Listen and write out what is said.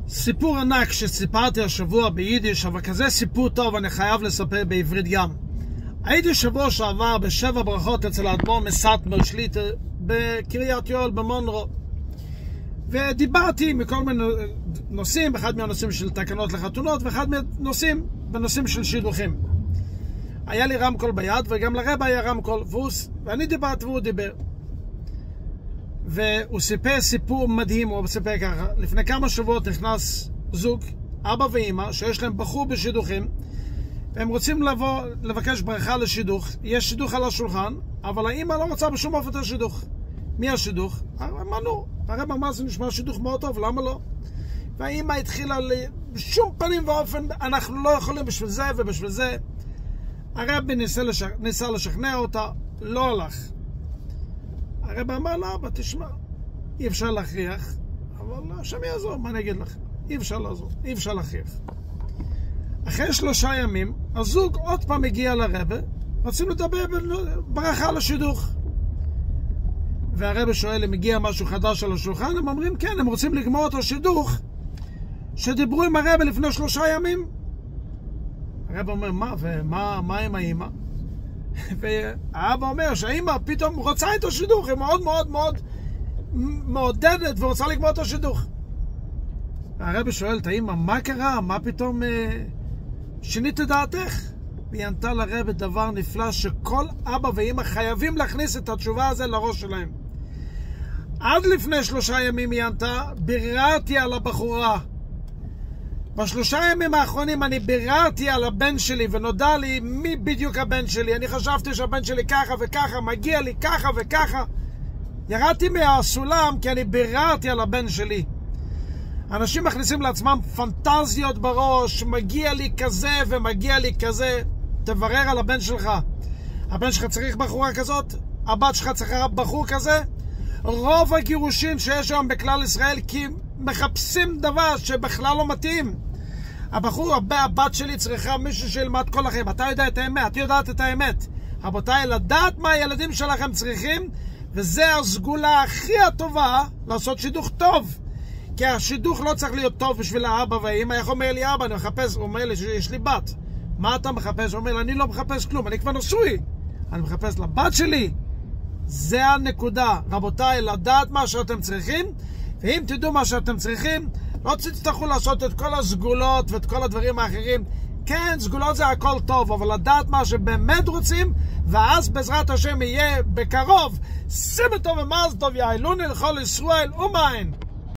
סיפור ענק שסיפרתי השבוע ביידיש, אבל כזה סיפור טוב אני חייב לספר בעברית גם. הייתי שבוע שעבר בשבע ברכות אצל האדמו"ר מסאטמר שליט"א בקריית יואל במונרו, ודיברתי מכל מיני נושאים, אחד מהנושאים של תקנות לחתונות ואחד מהנושאים בנושאים של שידוכים. היה לי רמקול ביד וגם לרבא היה רמקול, ואני דיברתי והוא דיבר, והוא סיפר סיפור מדהים. הוא סיפר ככה: לפני כמה שבועות נכנס זוג, אבא ואמא, שיש להם בחור בשידוכים, והם רוצים לבקש ברכה לשידוך. יש שידוך על השולחן, אבל האמא לא רוצה בשום אופן את השידוך. מי השידוך? אמרנו, הרב אמר זה נשמע שידוך מאוד טוב, למה לא? והאמא התחילה בשום פנים ואופן, אנחנו לא יכולים בשביל זה ובשביל זה. הרב ניסה לשכנע אותה, לא הלך. הרב אמר לה, אבא תשמע, אי אפשר להכריח, אבל השם יעזור, מה אני אגיד לך? אי אפשר לעזור, אי אפשר להכריח. אחרי 3 ימים, הזוג עוד פעם הגיע לרב, רוצים לדבר ברכה לשידוך. והרב שואל אם הגיע משהו חדש על השולחן, הם אומרים כן, הם רוצים לגמור את השידוך שדיברו עם הרב לפני 3 ימים. הרב אומר, מה עם האמא? והאבא אומר שהאמא פתאום רוצה את השידוך, היא מאוד מאוד מאוד מעודדת ורוצה לגמור את השידוך. הרב שואל את האמא, מה קרה? מה פתאום שינית דעתך? והיא ענתה לרב דבר נפלא שכל אבא ואמא חייבים להכניס את התשובה הזו לראש שלהם. עד לפני 3 ימים היא ענתה, ביררתי על הבחורה. ב3 ימים האחרונים אני ביררתי על הבן שלי ונודע לי מי בדיוק הבן שלי. אני חשבתי שהבן שלי ככה וככה, מגיע לי ככה וככה. ירדתי מהסולם כי אני ביררתי על הבן שלי. אנשים מכניסים לעצמם פנטזיות בראש, מגיע לי כזה ומגיע לי כזה. תברר על הבן שלך. הבן שלך צריך בחורה כזאת? הבת שלך צריכה בחור כזה? רוב הגירושים שיש היום בכלל ישראל כי מחפשים דבר שבכלל לא מתאים. הבת שלי צריכה מישהו שילמד כל החיים. אתה יודע את האמת, את יודעת את האמת. רבותיי, לדעת מה הילדים שלכם צריכים, וזה הסגולה הכי הטובה לעשות שידוך טוב. כי השידוך לא צריך להיות טוב בשביל האבא והאמא. איך אומר לי אבא, אני מחפש, הוא אומר לי שיש לי בת. מה אתה מחפש? הוא אומר לי, אני לא מחפש כלום, אני כבר נשוי. אני מחפש לבת שלי. זה הנקודה. רבותיי, לדעת מה שאתם צריכים, ואם תדעו מה שאתם צריכים, לא תצטרכו לעשות את כל הסגולות ואת כל הדברים האחרים. כן, סגולות זה הכל טוב, אבל לדעת מה שבאמת רוצים, ואז בעזרת השם יהיה בקרוב. שימו טוב ומזל טוב, יעלוני לכל ישראל אומיין.